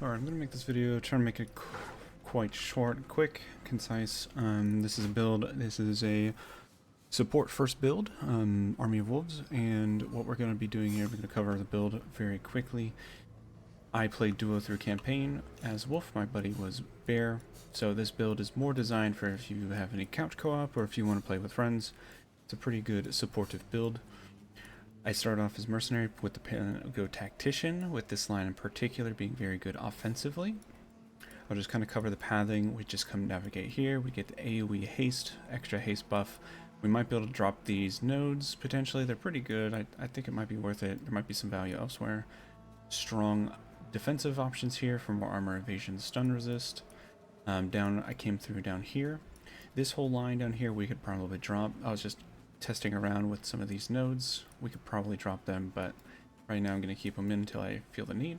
Alright, I'm going to make this video, try to make it quite short, quick, concise. This is a build, this is a support first build, Army of Wolves, and what we're going to be doing here, we're going to cover the build very quickly. I played duo through campaign as Wolf, my buddy was Bear, so this build is more designed for if you have any couch co-op or if you want to play with friends. It's a pretty good supportive build. I started off as mercenary with the go tactician, with this line in particular being very good offensively. I'll just kind of cover the pathing. We just come navigate here. We get the AoE haste, extra haste buff. We might be able to drop these nodes potentially. They're pretty good. I think it might be worth it. There might be some value elsewhere. Strong defensive options here for more armor, evasion, stun resist. I came through down here. This whole line down here we could probably drop. I was just testing around with some of these nodes. We could probably drop them, but right now I'm going to keep them in until I feel the need.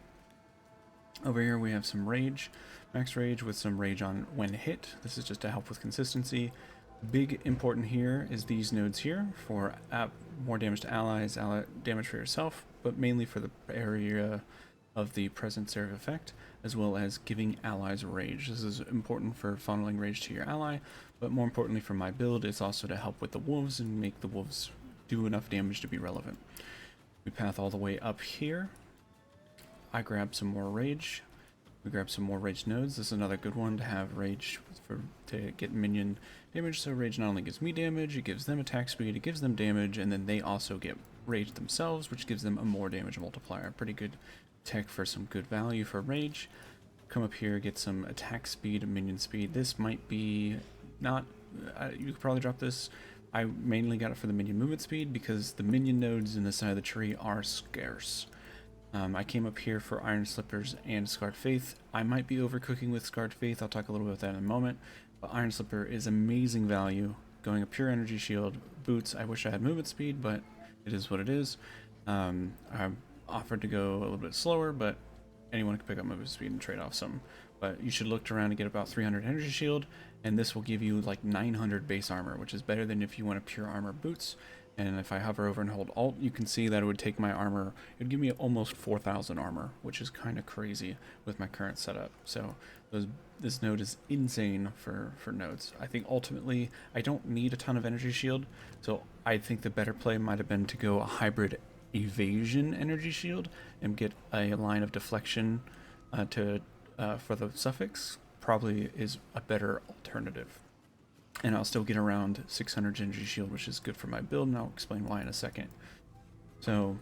Over here we have some rage, max rage with some rage on when hit. This is just to help with consistency. Big important here is these nodes here for more damage to allies, damage for yourself, but mainly for the area of the presence area of effect, as well as giving allies rage. This is important for funneling rage to your ally, but more importantly for my build, it's also to help with the wolves and make the wolves do enough damage to be relevant. We path all the way up here. I grab some more rage. We grab some more rage nodes. This is another good one to have rage to get minion damage. So rage not only gives me damage, it gives them attack speed, it gives them damage, and then they also get rage themselves, which gives them a more damage multiplier. Pretty good tech for some good value for rage. Come up here, get some attack speed and minion speed. This might be not, you could probably drop this. I mainly got it for the minion movement speed because the minion nodes in the side of the tree are scarce. I came up here for Iron Slippers and Scarred Faith. I might be overcooking with Scarred Faith, I'll talk a little bit about that in a moment, but Iron Slipper is amazing value. Going a pure energy shield, boots, I wish I had movement speed, but it is what it is. I offered to go a little bit slower, but anyone can pick up movement speed and trade off some. But you should look around to get about 300 energy shield, and this will give you like 900 base armor, which is better than if you want a pure armor boots. And if I hover over and hold Alt, you can see that it would take my armor, it would give me almost 4,000 armor, which is kind of crazy with my current setup. So this node is insane for nodes. I think ultimately I don't need a ton of energy shield, so I think the better play might have been to go a hybrid evasion energy shield and get a line of deflection for the suffix. Probably is a better alternative. And I'll still get around 600 energy shield, which is good for my build, and I'll explain why in a second. So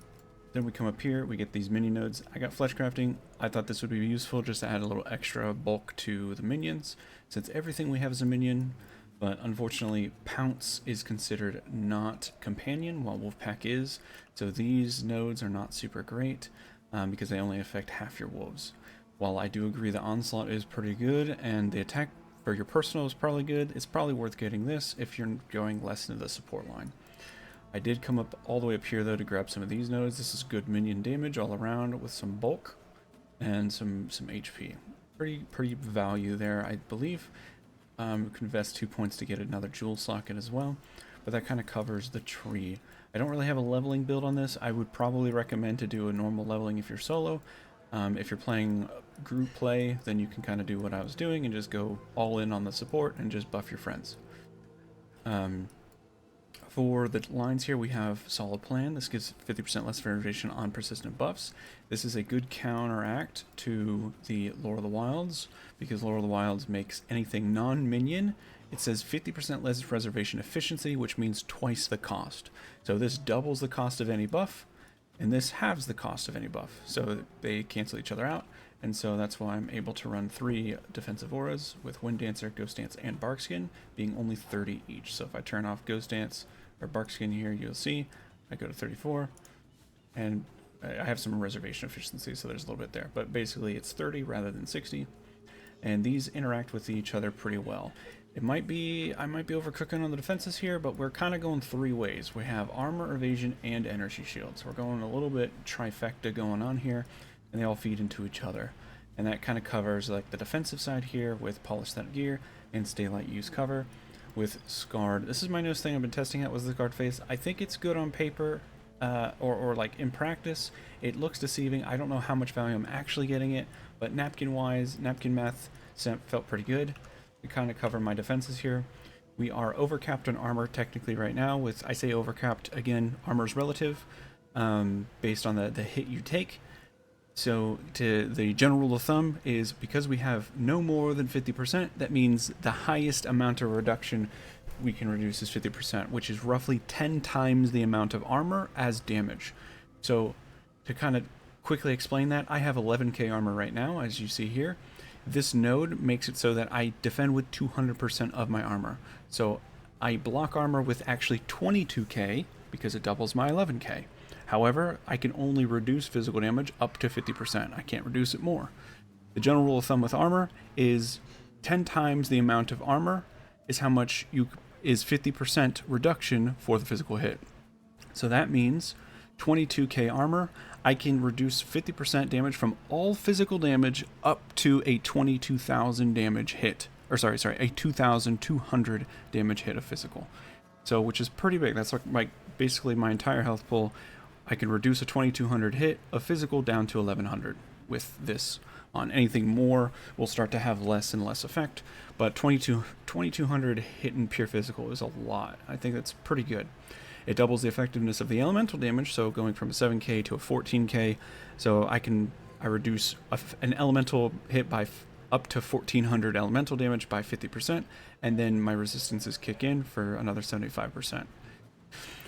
then we come up here, we get these mini nodes. I got flesh crafting. I thought this would be useful just to add a little extra bulk to the minions, since everything we have is a minion, but unfortunately Pounce is considered not companion, while Wolfpack is. So these nodes are not super great because they only affect half your wolves. While I do agree the Onslaught is pretty good, and the attack for your personal is probably good, it's probably worth getting this if you're going less into the support line. I did come up all the way up here though to grab some of these nodes. This is good minion damage all around with some bulk and some HP. Pretty value there, I believe. You can invest 2 points to get another jewel socket as well, but that kind of covers the tree. I don't really have a leveling build on this. I would probably recommend to do a normal leveling if you're solo. If you're playing group play, then you can kind of do what I was doing and just go all in on the support and just buff your friends. For the lines here, we have Solid Plan. This gives 50% less variation on persistent buffs. This is a good counteract to the Lore of the Wilds, because Lore of the Wilds makes anything non-minion. It says 50% less reservation efficiency, which means twice the cost. So this doubles the cost of any buff, and this halves the cost of any buff, so they cancel each other out. And so that's why I'm able to run 3 defensive auras with Wind Dancer, Ghost Dance, and Barkskin being only 30 each. So if I turn off Ghost Dance or Barkskin here, you'll see I go to 34, and I have some reservation efficiency, so there's a little bit there. But basically it's 30 rather than 60, and these interact with each other pretty well. I might be overcooking on the defenses here, but we're kind of going 3 ways. We have armor, evasion, and energy shields. We're going a little bit trifecta going on here, and they all feed into each other. And that kind of covers like the defensive side here with Polished That Gear and Staylight Use Cover with Scarred. This is my newest thing I've been testing out with the Scarred Face. I think it's good on paper. or like in practice, it looks deceiving. I don't know how much value I'm actually getting it, but napkin-wise, napkin math felt pretty good to kind of cover my defenses here. We are overcapped on armor technically right now with, I say overcapped, again, armor's relative, based on the hit you take. So the general rule of thumb is because we have no more than 50%, that means the highest amount of reduction we can reduce is 50%, which is roughly 10 times the amount of armor as damage. So to kind of quickly explain that, I have 11k armor right now, as you see here. This node makes it so that I defend with 200% of my armor. So I block armor with actually 22k because it doubles my 11k. However, I can only reduce physical damage up to 50%. I can't reduce it more. The general rule of thumb with armor is 10 times the amount of armor is how much is 50% reduction for the physical hit. So that means 22k armor, I can reduce 50% damage from all physical damage up to a 22,000 damage hit. Or sorry, a 2,200 damage hit of physical. So, which is pretty big. That's like basically my entire health pool. I can reduce a 2200 hit of physical down to 1100 with this on. Anything more will start to have less and less effect, but 2200 hit in pure physical is a lot. I think that's pretty good. It doubles the effectiveness of the elemental damage, so going from a 7k to a 14k, so I reduce an elemental hit by up to 1400 elemental damage by 50%, and then my resistances kick in for another 75%.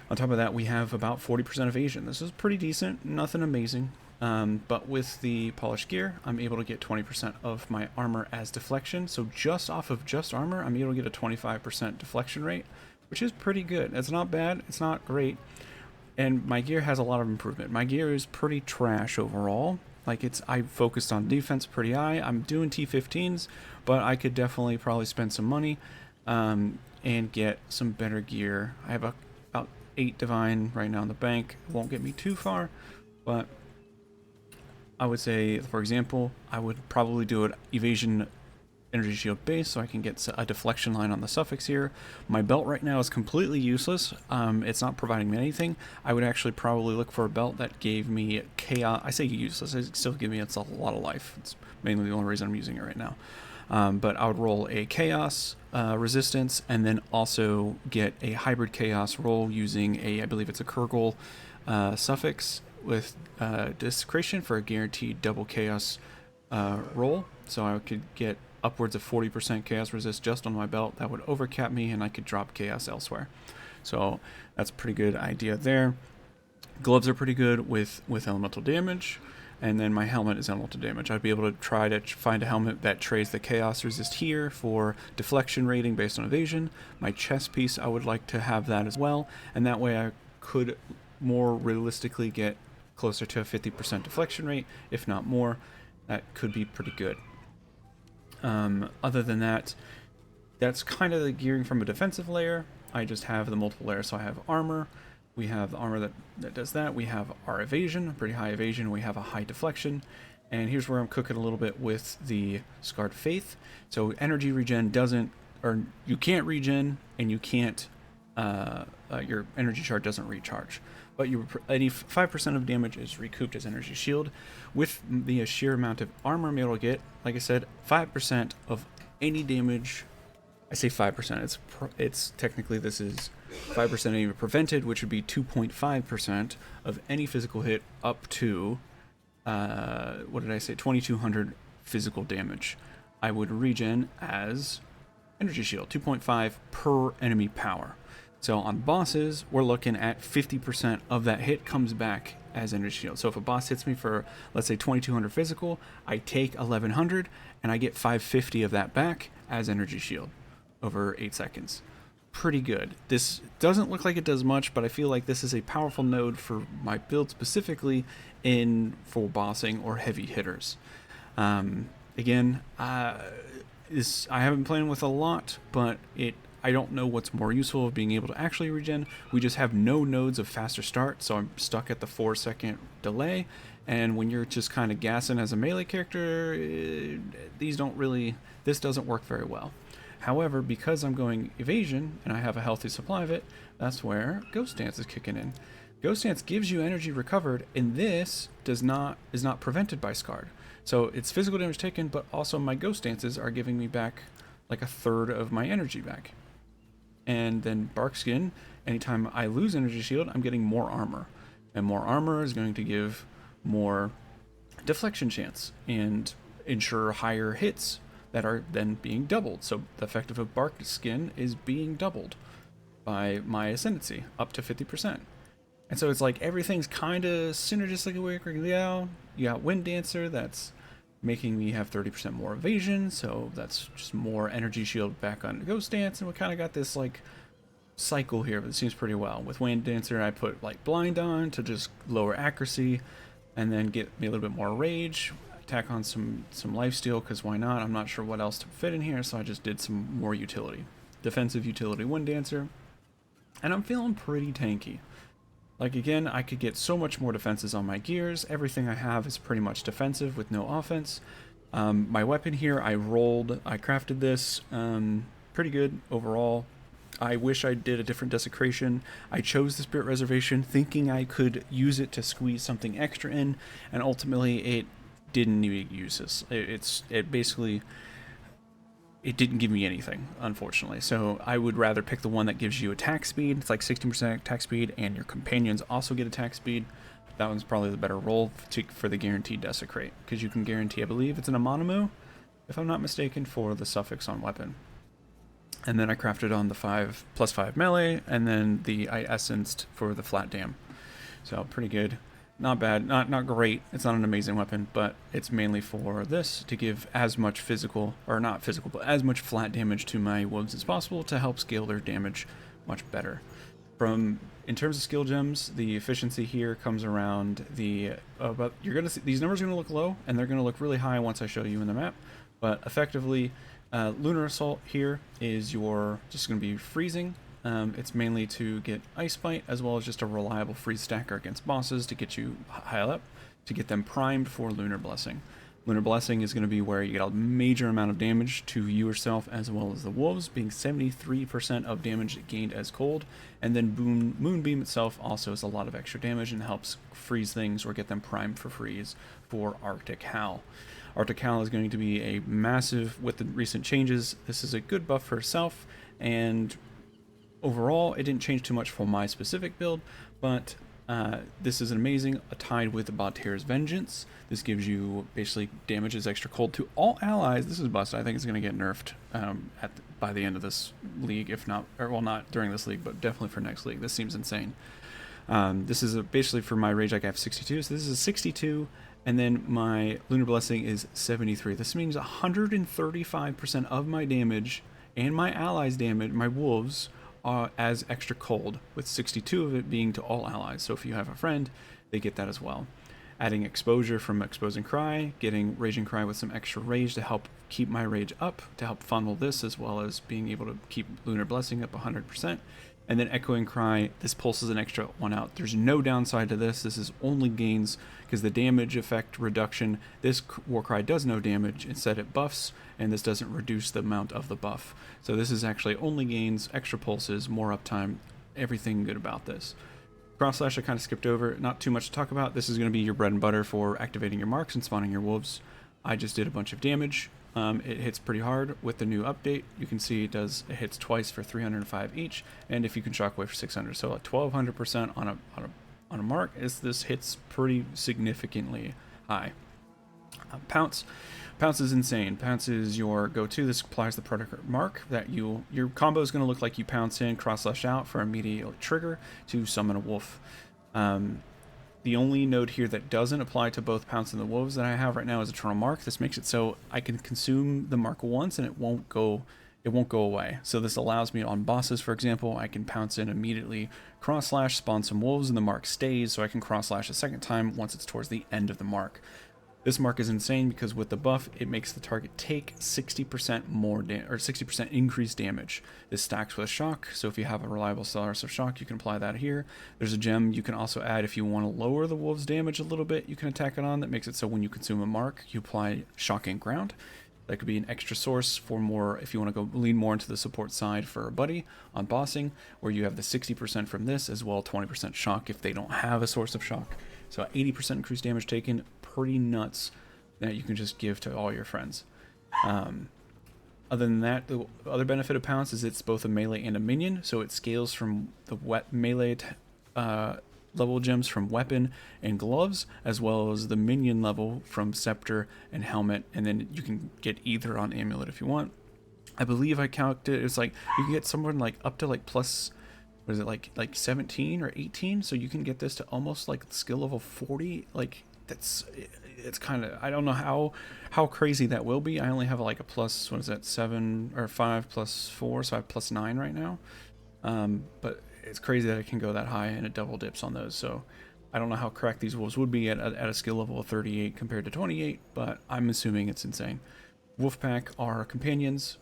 On top of that, we have about 40% evasion. This is pretty decent, nothing amazing. But with the polished gear, I'm able to get 20% of my armor as deflection. So just off of just armor, I'm able to get a 25% deflection rate, which is pretty good. It's not bad, it's not great. And my gear has a lot of improvement. My gear is pretty trash overall. Like I focused on defense pretty high. I'm doing T15s, but I could definitely probably spend some money and get some better gear. I have about 8 divine right now in the bank. It won't get me too far, but I would say, for example, I would probably do an evasion energy shield base so I can get a deflection line on the suffix here. My belt right now is completely useless. It's not providing me anything. I would actually probably look for a belt that gave me chaos. I say useless, it still give me a lot of life. It's mainly the only reason I'm using it right now. But I would roll a chaos resistance and then also get a hybrid chaos roll using I believe it's a Kurgle suffix with desecration for a guaranteed double chaos roll. So I could get upwards of 40% chaos resist just on my belt. That would overcap me and I could drop chaos elsewhere. So that's a pretty good idea there. Gloves are pretty good with elemental damage. And then my helmet is elemental damage. I'd be able to try to find a helmet that trades the chaos resist here for deflection rating based on evasion. My chest piece, I would like to have that as well. And that way I could more realistically get closer to a 50% deflection rate, if not more. That could be pretty good. Other than that, that's kind of the gearing from a defensive layer. I just have the multiple layers, so I have armor. We have the armor that does that. We have our evasion, pretty high evasion. We have a high deflection. And here's where I'm cooking a little bit with the Scarred Faith. So energy regen you can't regen, and you can't, your energy chart doesn't recharge. But any 5% of damage is recouped as energy shield. With the sheer amount of armor I'm able to get, like I said, 5% of any damage. I say 5%. It's technically this is 5% even prevented, which would be 2.5% of any physical hit up to what did I say? 2,200 physical damage. I would regen as energy shield, 2.5 per enemy power. So on bosses, we're looking at 50% of that hit comes back as energy shield. So if a boss hits me for, let's say, 2,200 physical, I take 1,100 and I get 550 of that back as energy shield over 8 seconds. Pretty good. This doesn't look like it does much, but I feel like this is a powerful node for my build specifically for bossing or heavy hitters. Again, I haven't been playing with a lot, but I don't know what's more useful of being able to actually regen. We just have no nodes of faster start, so I'm stuck at the 4-second delay. And when you're just kind of gassing as a melee character, this doesn't work very well. However, because I'm going evasion and I have a healthy supply of it, that's where Ghost Dance is kicking in. Ghost Dance gives you energy recovered, and this is not prevented by Scarred. So it's physical damage taken, but also my Ghost Dances are giving me back like a third of my energy back. And then Bark Skin, anytime I lose energy shield, I'm getting more armor. And more armor is going to give more deflection chance and ensure higher hits that are then being doubled. So the effective of Bark Skin is being doubled by my Ascendancy up to 50%. And so it's like everything's kind of synergistically working out. You got Wind Dancer that's making me have 30% more evasion, so that's just more energy shield back on Ghost Dance, and we kind of got this like cycle here that seems pretty well. With Wind Dancer, I put like Blind on to just lower accuracy, and then get me a little bit more rage, tack on some lifesteal, because why not? I'm not sure what else to fit in here, so I just did some more utility. Defensive utility Wind Dancer, and I'm feeling pretty tanky. Like again, I could get so much more defenses on my gears. Everything I have is pretty much defensive with no offense. My weapon here, I crafted this pretty good overall. I wish I did a different desecration. I chose the Spirit Reservation thinking I could use it to squeeze something extra in, and ultimately it didn't even use this. It basically, it didn't give me anything, unfortunately. So I would rather pick the one that gives you attack speed. It's like 16% attack speed, and your companions also get attack speed. That one's probably the better role for the guaranteed desecrate, because you can guarantee, I believe it's an Amonomu, if I'm not mistaken, for the suffix on weapon. And then I crafted on the +5 melee, and then I essenced for the flat dam. So pretty good. Not bad, not great. It's not an amazing weapon, but it's mainly for this, to give as much physical, or not physical, but as much flat damage to my wolves as possible to help scale their damage much better. In terms of skill gems, the efficiency here comes around but you're gonna see these numbers are gonna look low, and they're gonna look really high once I show you in the map. But effectively, Lunar Assault here is just gonna be freezing. It's mainly to get Ice Bite, as well as just a reliable freeze stacker against bosses to get you high up, to get them primed for Lunar Blessing. Lunar Blessing is going to be where you get a major amount of damage to you yourself as well as the wolves, being 73% of damage gained as cold, and then Moonbeam itself also has a lot of extra damage and helps freeze things or get them primed for freeze for Arctic Howl. Arctic Howl is going to be a massive, with the recent changes, this is a good buff for itself, and overall, it didn't change too much for my specific build, but this is an amazing, tied with Batir's Vengeance. This gives you basically damages extra cold to all allies. This is busted. I think it's going to get nerfed by the end of this league, if not, or well, not during this league, but definitely for next league. This seems insane. This is basically for my rage, I have 62, so this is a 62, and then my Lunar Blessing is 73. This means 135% of my damage and my allies' damage, my wolves, as extra cold, with 62 of it being to all allies. So if you have a friend, they get that as well. Adding exposure from Exposing Cry, getting Raging Cry with some extra rage to help keep my rage up, to help funnel this, as well as being able to keep Lunar Blessing up 100%. And then Echoing Cry, this pulses an extra one out. There's no downside to this. This is only gains, because the damage effect reduction, this Warcry does no damage. Instead it buffs, and this doesn't reduce the amount of the buff. So this is actually only gains, extra pulses, more uptime, everything good about this. Cross Slash I kind of skipped over, not too much to talk about. This is going to be your bread and butter for activating your marks and spawning your wolves. I just did a bunch of damage. It hits pretty hard with the new update. You can see it hits twice for 305 each, and if you can shockwave for 600, so like 1200% on a mark. This hits pretty significantly high. Pounce is insane. Pounce is your go-to. This applies the predicate mark that your combo is going to look like you pounce in, cross slash out for immediate trigger to summon a wolf. The only node here that doesn't apply to both Pounce and the Wolves that I have right now is Eternal Mark. This makes it so I can consume the mark once and it won't go away. So this allows me on bosses, for example, I can pounce in immediately, cross slash, spawn some wolves, and the mark stays, so I can cross slash a second time once it's towards the end of the mark. This mark is insane because with the buff, it makes the target take 60% more or 60% increased damage. This stacks with a shock, so if you have a reliable source of shock, you can apply that here. There's a gem you can also add if you want to lower the wolf's damage a little bit. You can attack it on. That makes it so when you consume a mark, you apply shocking ground. That could be an extra source for more, if you want to go lean more into the support side for a buddy on bossing, where you have the 60% from this, as well 20% shock if they don't have a source of shock. So 80% increased damage taken, pretty nuts, that you can just give to all your friends. Other than that, the other benefit of Pounce is it's both a melee and a minion, so it scales from the melee level gems from weapon and gloves, as well as the minion level from scepter and helmet, and then you can get either on amulet if you want. I believe I calculated it's like you can get somewhere like up to like plus, what is it, like 17 or 18, so you can get this to almost like skill level 40. Like it's kind of, I don't know how crazy that will be. I only have like a plus, what is that, 7 or 5 plus 4, so I have plus 9 right now. But it's crazy that it can go that high, and it double dips on those. So I don't know how correct these wolves would be at a skill level of 38 compared to 28, but I'm assuming it's insane. Wolfpack are companions.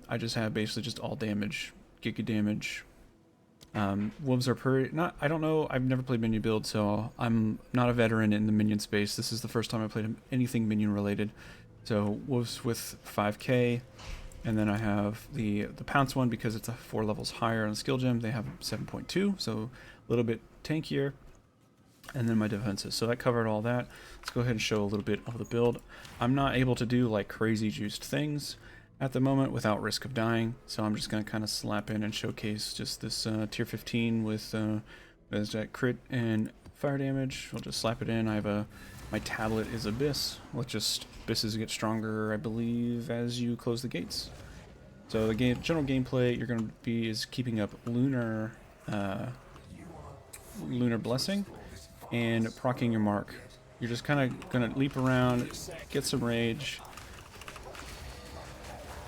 I just have basically just all damage, giga damage. Wolves are I don't know, I've never played minion build, so I'm not a veteran in the minion space. This is the first time I played anything minion related. So wolves with 5k, and then I have the Pounce one because it's a 4 levels higher on the skill gem. They have 7.2, so a little bit tankier. And then my defenses. So that covered all that. Let's go ahead and show a little bit of the build. I'm not able to do like crazy juiced things at the moment without risk of dying, so I'm just going to kind of slap in and showcase just this tier 15 with there's that crit and fire damage. We'll just slap it in. I have my tablet is Abyss. Abysses get stronger, I believe, as you close the gates. So the general gameplay you're going to be is keeping up Lunar Blessing and proccing your mark. You're just kind of going to leap around, get some rage.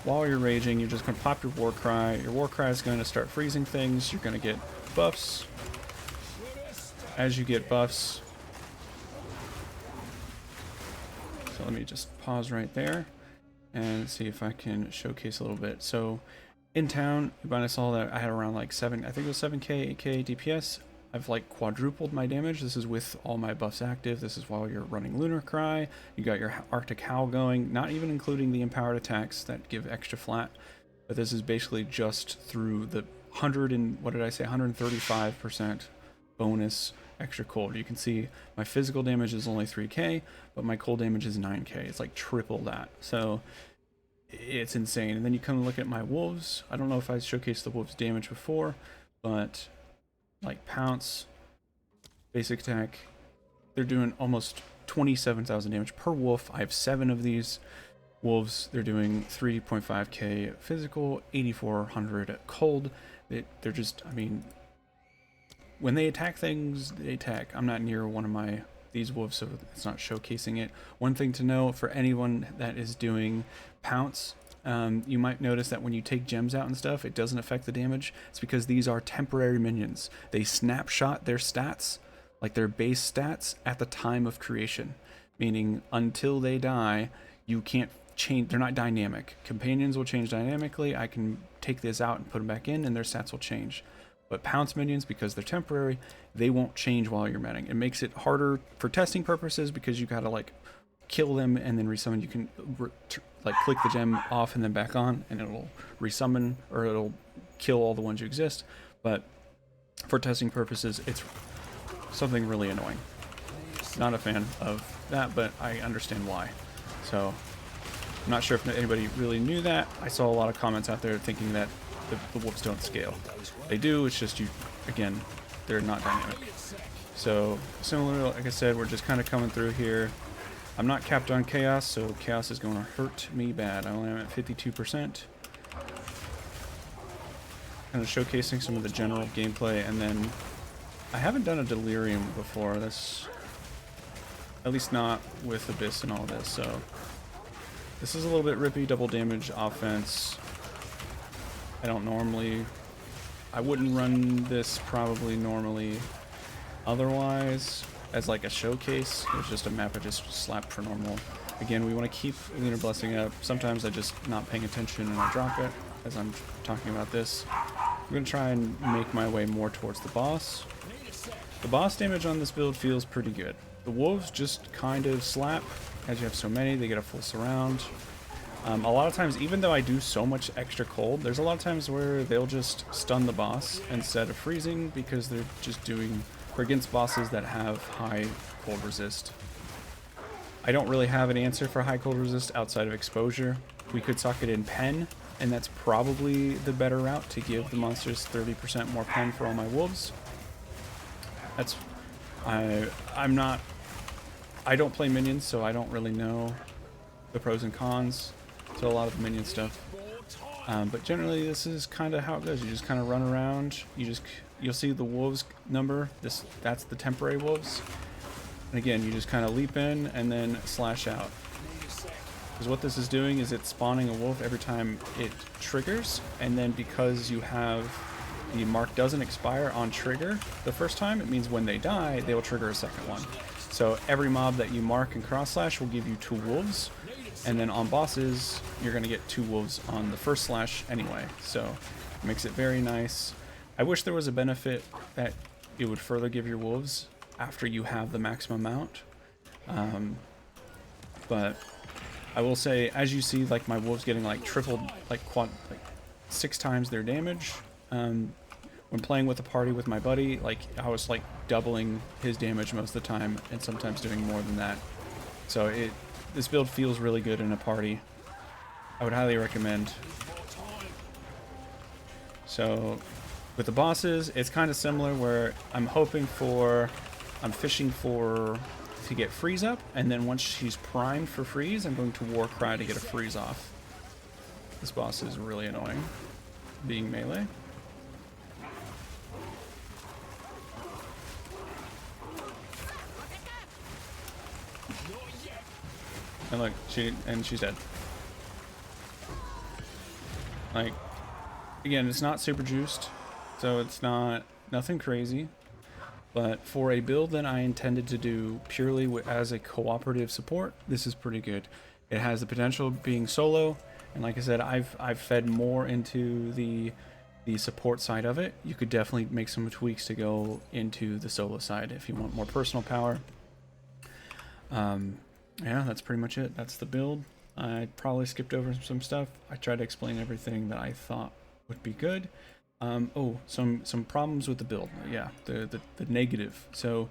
While you're raging, you're just going to pop your war cry. Your war cry is going to start freezing things. You're going to get buffs. As you get buffs, so let me just pause right there and see if I can showcase a little bit. So in town, you might have saw that I had around like 7, I think it was 7k, 8k DPS. I've like quadrupled my damage. This is with all my buffs active. This is while you're running Lunar Cry. You got your Arctic Howl going, not even including the empowered attacks that give extra flat. But this is basically just through the 135% bonus extra cold. You can see my physical damage is only 3k, but my cold damage is 9k. It's like triple that. So it's insane. And then you come and look at my wolves. I don't know if I showcased the wolves damage before, but like Pounce, basic attack, they're doing almost 27,000 damage per wolf. I have 7 of these wolves. They're doing 3.5k physical, 8,400 cold. They're just, I mean, when they attack things, they attack. I'm not near one of these wolves, so it's not showcasing it. One thing to know for anyone that is doing Pounce, you might notice that when you take gems out and stuff, it doesn't affect the damage. It's because these are temporary minions. They snapshot their stats, like their base stats, at the time of creation. Meaning, until they die, you can't change. They're not dynamic. Companions will change dynamically. I can take this out and put them back in, and their stats will change. But Pounce minions, because they're temporary, they won't change while you're metting. It makes it harder for testing purposes because you gotta like kill them and then resummon. You can like click the gem off and then back on, and it'll resummon, or it'll kill all the ones you exist. But for testing purposes, it's something really annoying. Not a fan of that, but I understand why. So I'm not sure if anybody really knew that. I saw a lot of comments out there thinking that the wolves don't scale. They do, it's just again, they're not dynamic. So similar, like I said, we're just kind of coming through here. I'm not capped on chaos, so chaos is going to hurt me bad. I only am at 52%. Kind of showcasing some of the general gameplay, and then I haven't done a delirium before. That's at least not with Abyss and all this. So this is a little bit rippy, double damage offense. I wouldn't run this probably normally otherwise as like a showcase. It's just a map I just slapped for normal. Again, we want to keep Lunar Blessing up. Sometimes I just not paying attention and I drop it as I'm talking about this. I'm going to try and make my way more towards the boss. The boss damage on this build feels pretty good. The wolves just kind of slap. as you have so many, they get a full surround. A lot of times, even though I do so much extra cold, there's a lot of times where they'll just stun the boss instead of freezing because they're just doing for against bosses that have high cold resist. I don't really have an answer for high cold resist outside of exposure. We could sock it in pen, and that's probably the better route to give the monsters 30% more pen for all my wolves. That's I don't play minions, so I don't really know the pros and cons to a lot of the minion stuff. But generally, this is kind of how it goes. You just kind of run around. You'll see the wolves number. That's the temporary wolves. And again, you just kind of leap in and then slash out. Because what this is doing is it's spawning a wolf every time it triggers, and then because you have the mark doesn't expire on trigger the first time, it means when they die, they will trigger a second one. So every mob that you mark and cross slash will give you 2 wolves, and then on bosses, you're going to get 2 wolves on the first slash anyway. So it makes it very nice. I wish there was a benefit that it would further give your wolves after you have the maximum amount. But I will say, as you see, like my wolves getting like tripled, like 6 times their damage. When playing with a party with my buddy, like I was like doubling his damage most of the time, and sometimes doing more than that. So this build feels really good in a party. I would highly recommend. So with the bosses, it's kind of similar where I'm fishing to get freeze up, and then once she's primed for freeze, I'm going to war cry to get a freeze off. This boss is really annoying, being melee. And look, she's dead. Like, again, it's not super juiced, so it's nothing crazy. But for a build that I intended to do purely as a cooperative support, this is pretty good. It has the potential of being solo, and like I said, I've fed more into the support side of it. You could definitely make some tweaks to go into the solo side if you want more personal power. Yeah, that's pretty much it. That's the build. I probably skipped over some stuff. I tried to explain everything that I thought would be good. Oh, some problems with the build. Yeah, the negative. So,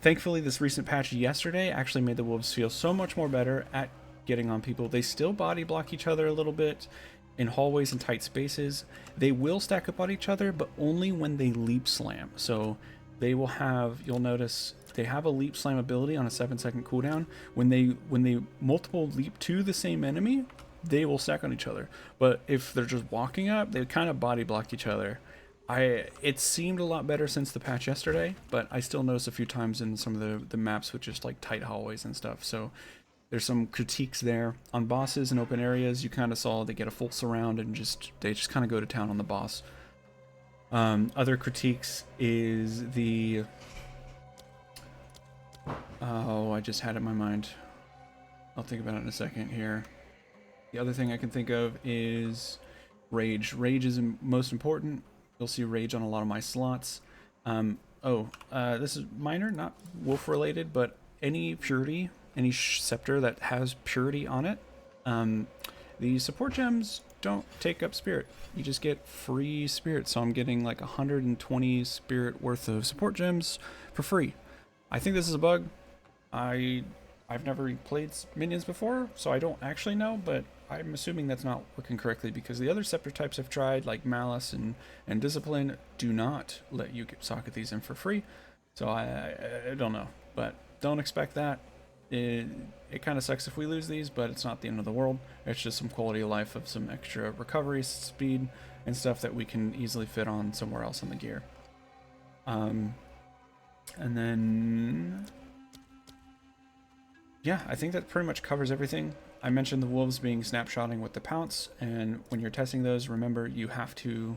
thankfully, this recent patch yesterday actually made the wolves feel so much more better at getting on people. They still body block each other a little bit in hallways and tight spaces. They will stack up on each other, but only when they leap slam. So they will have, you'll notice, they have a leap slam ability on a 7-second cooldown. When they multiple leap to the same enemy, they will stack on each other. But if they're just walking up, they kind of body block each other. It seemed a lot better since the patch yesterday, but I still noticed a few times in some of the maps with just like tight hallways and stuff. So there's some critiques there. On bosses and open areas, you kind of saw they get a full surround and they just kind of go to town on the boss. Other critiques is the... Oh, I just had it in my mind. I'll think about it in a second here. The other thing I can think of is rage. Rage is most important. You'll see rage on a lot of my slots. This is minor, not wolf related, but any purity, any scepter that has purity on it, the support gems don't take up spirit. You just get free spirit. So I'm getting like 120 spirit worth of support gems for free. I think this is a bug. I've never played minions before, so I don't actually know, but I'm assuming that's not working correctly because the other scepter types I've tried, like Malice and Discipline, do not let you socket these in for free. So I don't know, but don't expect that. It kind of sucks if we lose these, but it's not the end of the world. It's just some quality of life of some extra recovery speed and stuff that we can easily fit on somewhere else in the gear. And then... yeah, I think that pretty much covers everything. I mentioned the wolves being snapshotting with the pounce, and when you're testing those, remember you have to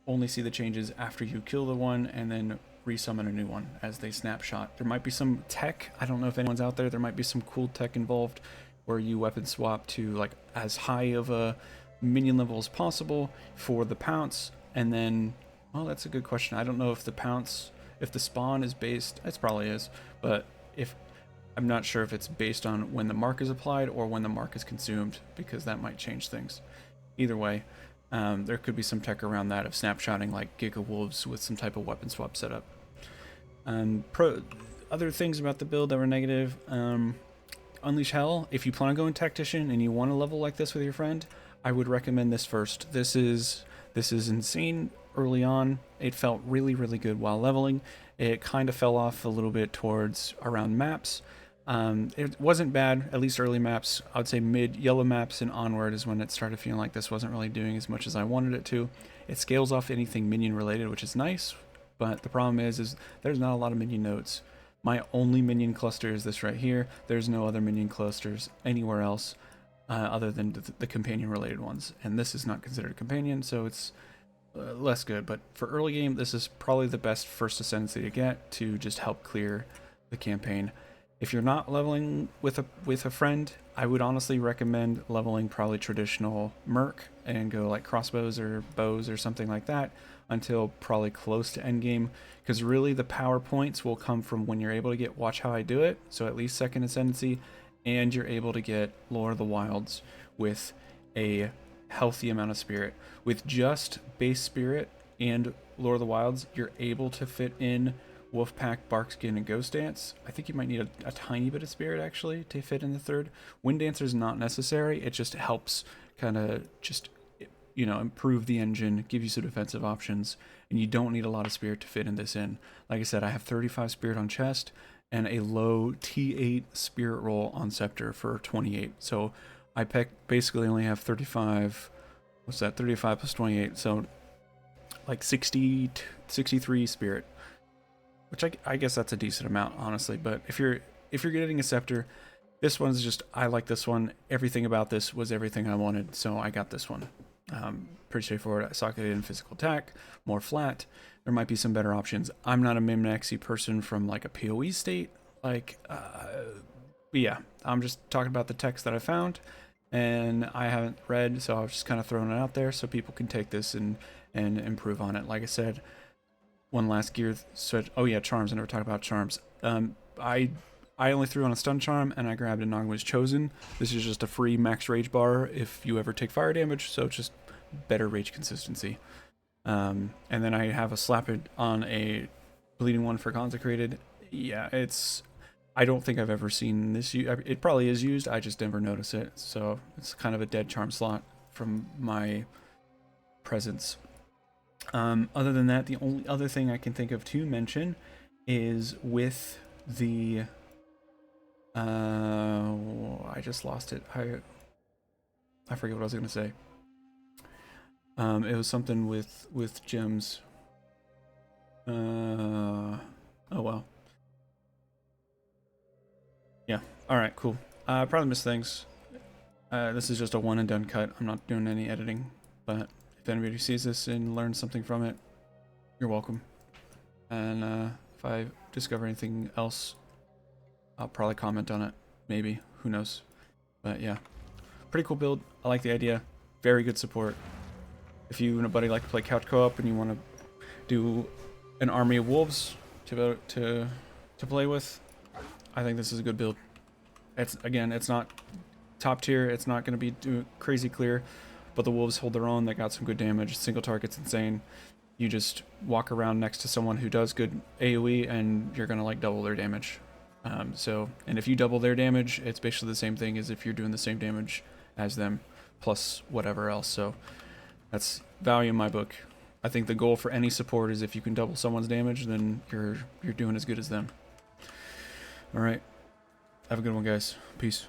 only see the changes after you kill the one and then resummon a new one as they snapshot. There might be some tech, I don't know if anyone's out there, there might be some cool tech involved where you weapon swap to like as high of a minion level as possible for the pounce, and then, well, that's a good question. I don't know if the pounce, if the spawn is based, it probably is, but if I'm not sure if it's based on when the mark is applied or when the mark is consumed, because that might change things. Either way, there could be some tech around that of snapshotting like Giga Wolves with some type of weapon swap setup. Other things about the build that were negative, Unleash Hell, if you plan on going Tactician and you want to level like this with your friend, I would recommend this first. This is insane early on. It felt really, really good while leveling. It kind of fell off a little bit towards around maps. It wasn't bad, at least early maps. I would say mid yellow maps and onward is when it started feeling like this wasn't really doing as much as I wanted it to. It scales off anything minion related, which is nice, but the problem is there's not a lot of minion nodes. My only minion cluster is this right here. There's no other minion clusters anywhere else other than the companion related ones, and this is not considered a companion, so it's less good. But for early game, this is probably the best first ascendancy to get to just help clear the campaign. If you're not leveling with a friend, I would honestly recommend leveling probably traditional merc and go like crossbows or bows or something like that until probably close to endgame, because really the power points will come from when you're able to get Watch How I Do It, so at least second ascendancy, and you're able to get Lore of the Wilds with a healthy amount of spirit. With just base spirit and Lore of the Wilds, you're able to fit in Wolfpack, Barkskin, and Ghost Dance. I think you might need a tiny bit of spirit actually to fit in the third. Wind Dancer is not necessary. It just helps kind of just, you know, improve the engine, give you some defensive options, and you don't need a lot of spirit to fit in this in. Like I said, I have 35 spirit on chest and a low T8 spirit roll on scepter for 28. So I basically only have 35. What's that? 35 plus 28. So like 63 spirit, which I guess that's a decent amount, honestly. But if you're getting a scepter, this one's just, I like this one. Everything about this was everything I wanted, so I got this one. Pretty straightforward. I socketed in physical attack, more flat. There might be some better options. I'm not a min-maxy person from like a PoE state. Like, yeah, I'm just talking about the text that I found, and I haven't read, so I was just kind of throwing it out there so people can take this and improve on it. Like I said, one last gear switch. Oh yeah, charms. I never talked about charms. I only threw on a stun charm, and I grabbed a Nagma's Chosen. This is just a free max rage bar if you ever take fire damage, so it's just better rage consistency. And then I have a slap it on a bleeding one for consecrated. Yeah, I don't think I've ever seen this. It probably is used. I just never notice it. So it's kind of a dead charm slot from my presence. Other than that, the only other thing I can think of to mention is with the I just lost it. I forget what I was gonna say. It was something with gems. Oh well. Yeah. All right. Cool. Probably missed things. This is just a one and done cut. I'm not doing any editing, but if anybody sees this and learns something from it, you're welcome. And if I discover anything else, I'll probably comment on it. Maybe. Who knows? But yeah. Pretty cool build. I like the idea. Very good support. If you and a buddy like to play couch co-op and you want to do an army of wolves to play with, I think this is a good build. It's not top tier. It's not going to be crazy clear, but the wolves hold their own. They got some good damage. Single target's insane. You just walk around next to someone who does good AoE, and you're going to like double their damage. And if you double their damage, it's basically the same thing as if you're doing the same damage as them, plus whatever else. So that's value in my book. I think the goal for any support is if you can double someone's damage, then you're doing as good as them. All right. Have a good one, guys. Peace.